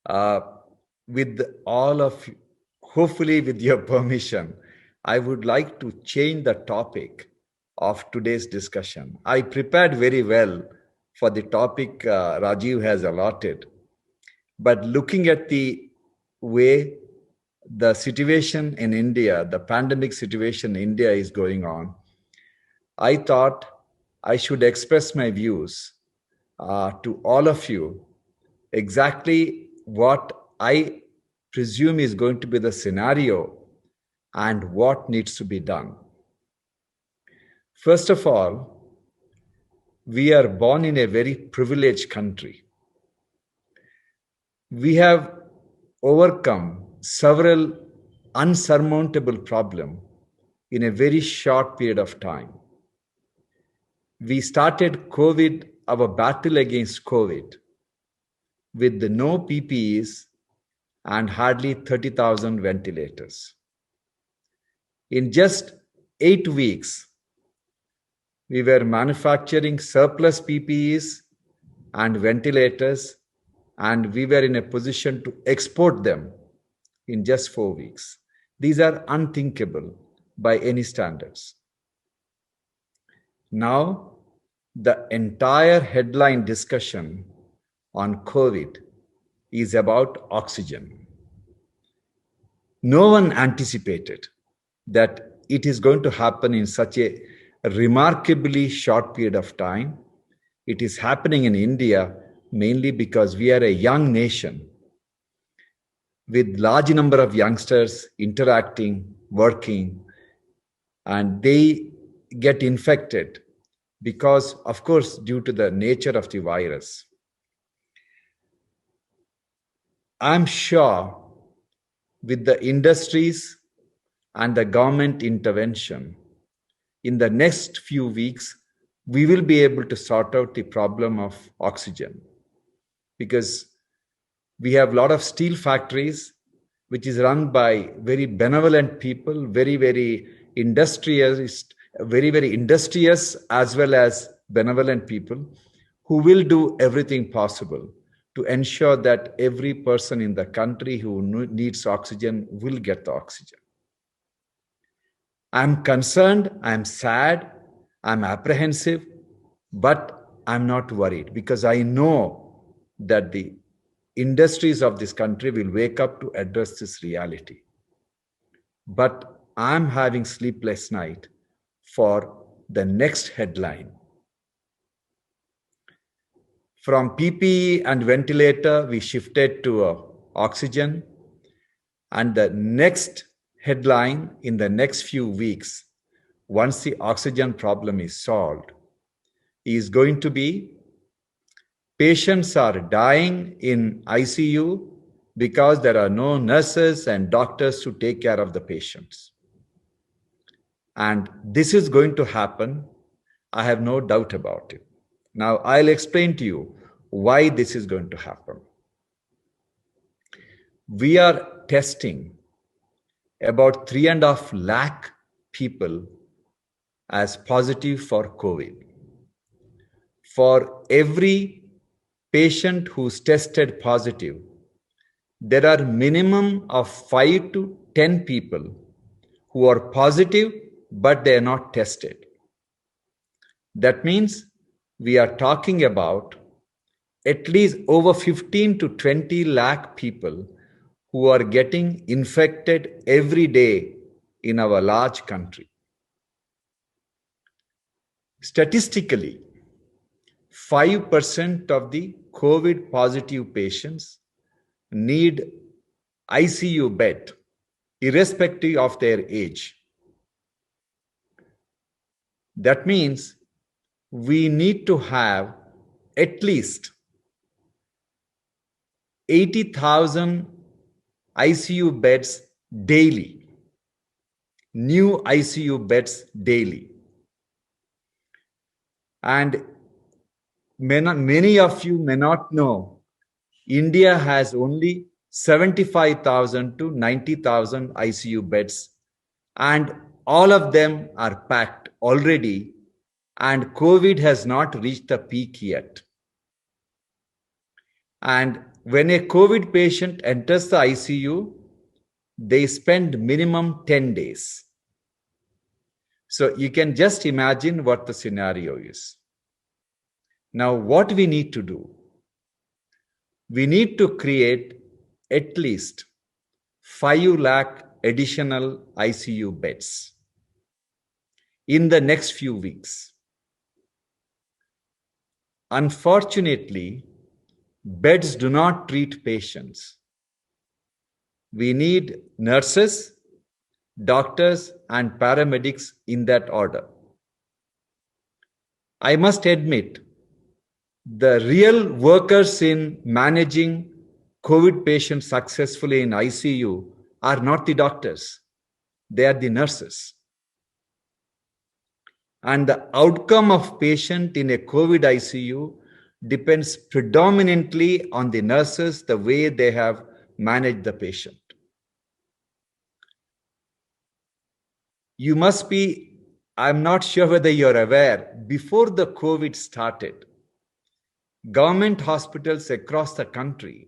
Uh, with all of, hopefully with your permission, I would like to change the topic of today's discussion. I prepared very well for the topic Rajiv has allotted, but looking at the way the situation in India, the pandemic situation in India is going on, I thought I should express my views to all of you exactly what I presume is going to be the scenario and what needs to be done. First of all, we are born in a very privileged country. We have overcome several unsurmountable problems in a very short period of time. We started COVID, our battle against COVID, with no PPEs and hardly 30,000 ventilators. In just 8 weeks, we were manufacturing surplus PPEs and ventilators, and we were in a position to export them in just 4 weeks. These are unthinkable by any standards. Now, the entire headline discussion on COVID is about oxygen. No one anticipated that it is going to happen in such a remarkably short period of time. It is happening in India mainly because we are a young nation with large number of youngsters interacting, working, and they get infected because, of course, due to the nature of the virus. I'm sure with the industries and the government intervention, in the next few weeks, we will be able to sort out the problem of oxygen, because we have a lot of steel factories, which is run by very benevolent people, very industrious, very industrious as well as benevolent people, who will do everything possible to ensure that every person in the country who needs oxygen will get the oxygen. I'm concerned, I'm sad, I'm apprehensive, but I'm not worried because I know that the industries of this country will wake up to address this reality. But I'm having sleepless night for the next headline. From PPE and ventilator, we shifted to oxygen. And the next headline in the next few weeks, once the oxygen problem is solved, is going to be patients are dying in ICU because there are no nurses and doctors to take care of the patients. And this is going to happen. I have no doubt about it. Now, I'll explain to you why this is going to happen. We are testing about 3.5 lakh people as positive for COVID. For every patient who's tested positive, there are minimum of 5 to 10 people who are positive, but they are not tested. That means we are talking about at least over 15 to 20 lakh people who are getting infected every day in our large country. Statistically, 5% of the COVID positive patients need ICU bed, irrespective of their age. That means we need to have at least 80,000 ICU beds daily, new ICU beds daily. And many of you may not know, India has only 75,000 to 90,000 ICU beds, and all of them are packed already, and COVID has not reached the peak yet. And When a COVID patient enters the ICU, they spend minimum 10 days. So you can just imagine what the scenario is. Now, what we need to do? We need to create at least 5 lakh additional ICU beds in the next few weeks. Unfortunately, beds do not treat patients. We need nurses, doctors, and paramedics in that order. I must admit, the real workers in managing COVID patients successfully in ICU are not the doctors, they are the nurses. And the outcome of patient in a COVID ICU depends predominantly on the nurses, the way they have managed the patient. You must be, I'm not sure whether you're aware, before the COVID started, government hospitals across the country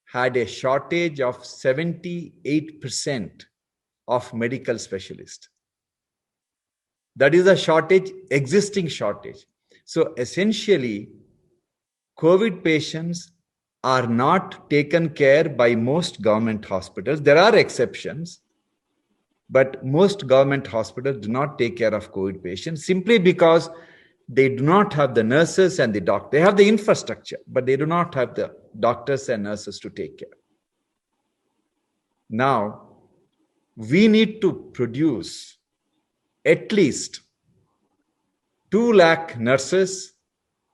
had a shortage of 78% of medical specialists. That is a shortage, existing shortage. So essentially, COVID patients are not taken care by most government hospitals. There are exceptions, but most government hospitals do not take care of COVID patients simply because they do not have the nurses and the doctors. They have the infrastructure, but they do not have the doctors and nurses to take care. Now, we need to produce at least 2 lakh nurses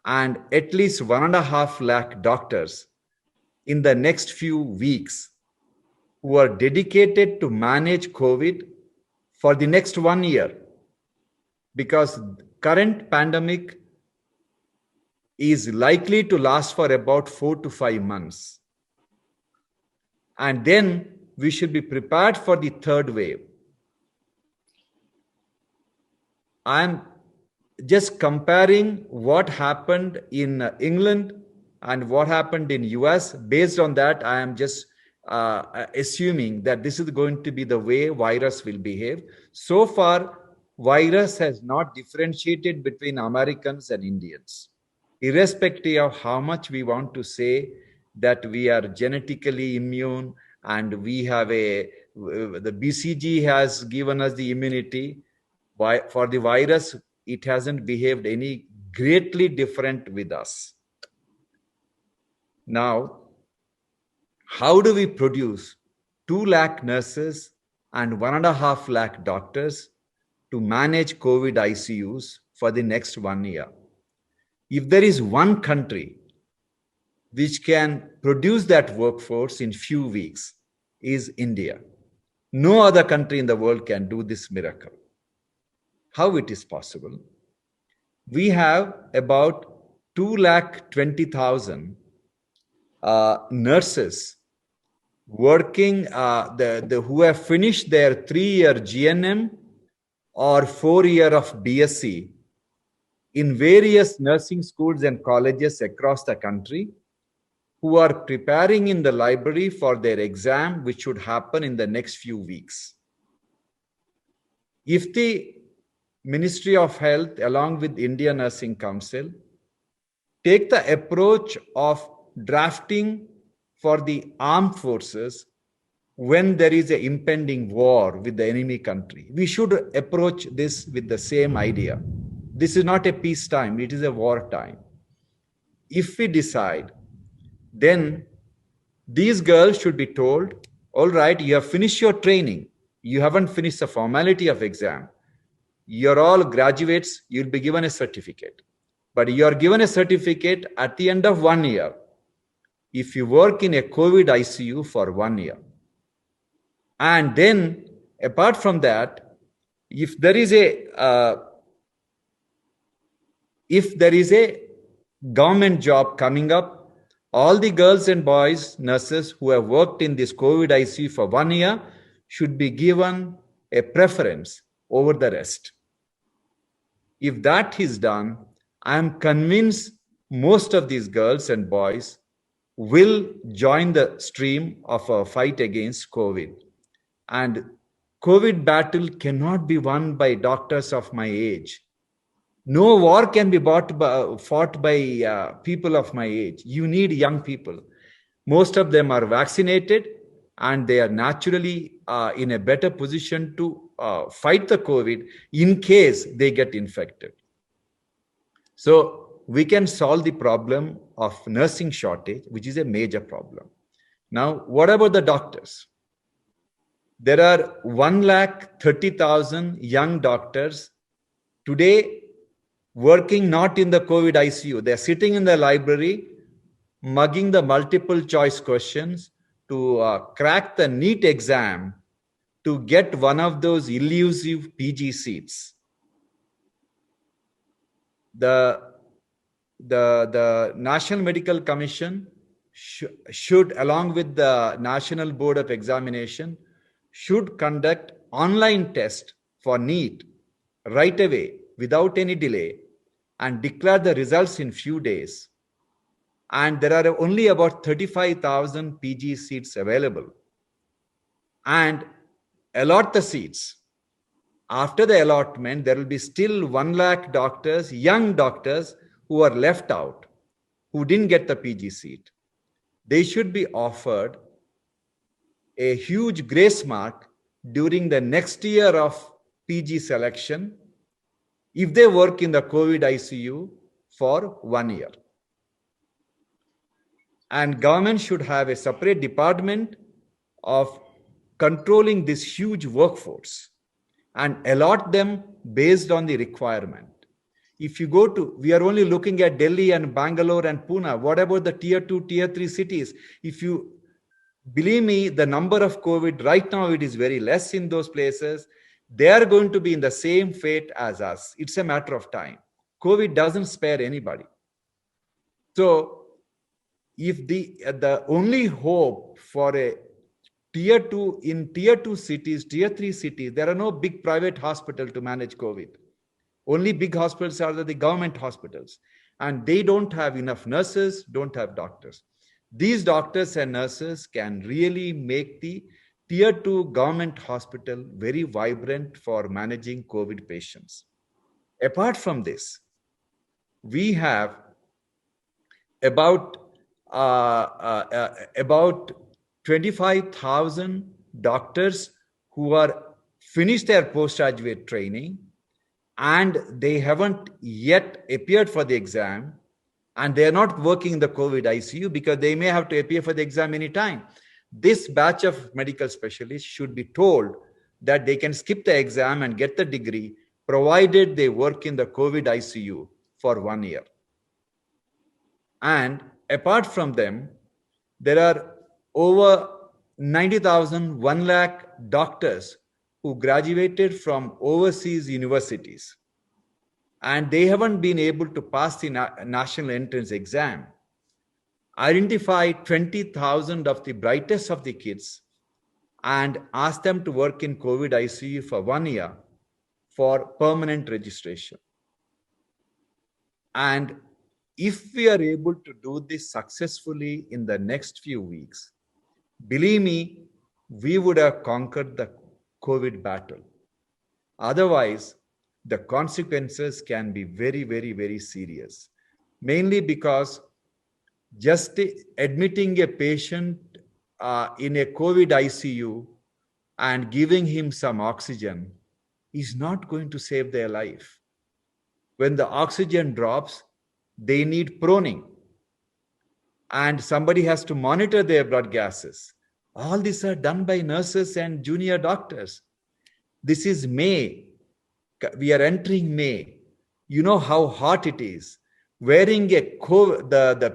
and at least 1.5 lakh doctors in the next few weeks who are dedicated to manage COVID for the next 1 year, because current pandemic is likely to last for about 4 to 5 months. And then we should be prepared for the third wave. I'm just comparing what happened in England and what happened in US. Based on that, I am just assuming that this is going to be the way virus will behave. So far, virus has not differentiated between Americans and Indians. Irrespective of how much we want to say that we are genetically immune and we have the BCG has given us the immunity, for the virus, it hasn't behaved any greatly different with us. Now, how do we produce 2 lakh nurses and 1.5 lakh doctors to manage COVID ICUs for the next 1 year? If there is one country which can produce that workforce in few weeks, is India. No other country in the world can do this miracle. How it is possible? We have about 2,20,000 nurses working, who have finished their 3-year GNM or 4-year of BSc in various nursing schools and colleges across the country, who are preparing in the library for their exam, which should happen in the next few weeks. If the Ministry of Health, along with Indian Nursing Council, take the approach of drafting for the armed forces when there is an impending war with the enemy country, we should approach this with the same idea. This is not a peacetime, it is a wartime. If we decide, then these girls should be told, all right, you have finished your training. You haven't finished the formality of exam. You're all graduates, you'll be given a certificate. But you are given a certificate at the end of 1 year if you work in a COVID ICU for 1 year. And then, apart from that, if there is a government job coming up, all the girls and boys, nurses who have worked in this COVID ICU for 1 year should be given a preference over the rest. If that is done, I am convinced most of these girls and boys will join the stream of a fight against COVID. And COVID battle cannot be won by doctors of my age. No war can be fought by people of my age. You need young people. Most of them are vaccinated and they are naturally in a better position to fight the COVID in case they get infected. So we can solve the problem of nursing shortage, which is a major problem. Now, what about the doctors? There are 130,000 young doctors today working not in the COVID ICU. They're sitting in the library, mugging the multiple choice questions to crack the NEET exam to get one of those elusive PG seats. The National Medical Commission should, along with the National Board of Examination, should conduct online test for NEET right away without any delay and declare the results in few days. And there are only about 35,000 PG seats available. And allot the seats. After the allotment, there will be still 1 lakh doctors, young doctors, who are left out, who didn't get the PG seat. They should be offered a huge grace mark during the next year of PG selection if they work in the COVID ICU for 1 year. And government should have a separate department of controlling this huge workforce and allot them based on the requirement. If you go to, we are only looking at Delhi and Bangalore and Pune. What about the tier 2, tier 3 cities? If you believe me, the number of COVID right now, it is very less in those places. They are going to be in the same fate as us. It's a matter of time. COVID doesn't spare anybody. So if the only hope for a tier 2 in tier 2 cities, tier 3 cities, there are no big private hospitals to manage COVID. Only big hospitals are the government hospitals, and they don't have enough nurses, don't have doctors. These doctors and nurses can really make the tier 2 government hospital very vibrant for managing COVID patients. Apart from this, we have about 25,000 doctors who are finished their postgraduate training and they haven't yet appeared for the exam, and they are not working in the COVID ICU because they may have to appear for the exam anytime. This batch of medical specialists should be told that they can skip the exam and get the degree provided they work in the COVID ICU for 1 year. And apart from them, there are over 90,000, 1 lakh doctors who graduated from overseas universities, and they haven't been able to pass the national entrance exam. Identify 20,000 of the brightest of the kids and ask them to work in COVID ICU for 1 year for permanent registration. And if we are able to do this successfully in the next few weeks, believe me, we would have conquered the COVID battle. Otherwise, the consequences can be very, very, very serious. Mainly because just admitting a patient in a COVID ICU and giving him some oxygen is not going to save their life. When the oxygen drops, they need proning. And somebody has to monitor their blood gases. All these are done by nurses and junior doctors. This is May. We are entering May. You know how hot it is. Wearing the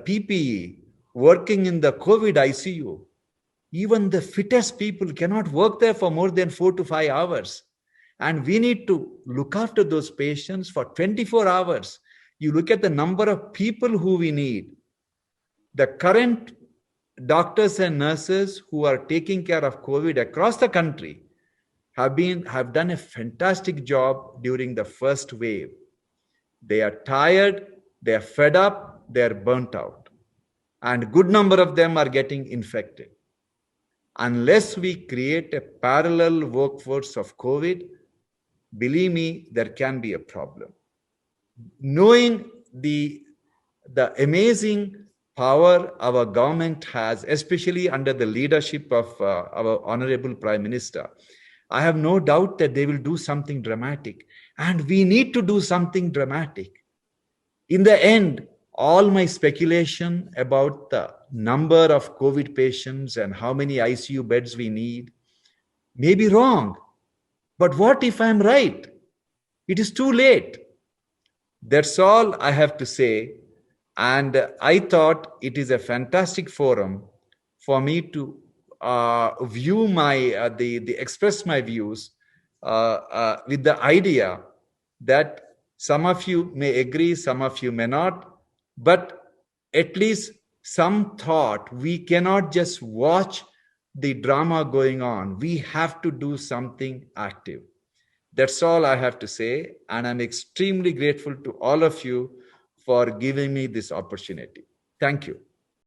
PPE, working in the COVID ICU. Even the fittest people cannot work there for more than 4 to 5 hours. And we need to look after those patients for 24 hours. You look at the number of people who we need. The current doctors and nurses who are taking care of COVID across the country have done a fantastic job during the first wave. They are tired, they are fed up, they are burnt out. and good number of them are getting infected. Unless we create a parallel workforce of COVID, believe me, there can be a problem. Knowing the amazing power our government has, especially under the leadership of our Honorable Prime Minister, I have no doubt that they will do something dramatic. And we need to do something dramatic. In the end, all my speculation about the number of COVID patients and how many ICU beds we need may be wrong. But what if I'm right? It is too late. That's all I have to say. And I thought it is a fantastic forum for me to view the express my views with the idea that some of you may agree, some of you may not, but at least some thought. We cannot just watch the drama going on. We have to do something active. That's all I have to say. And I'm extremely grateful to all of you for giving me this opportunity. Thank you.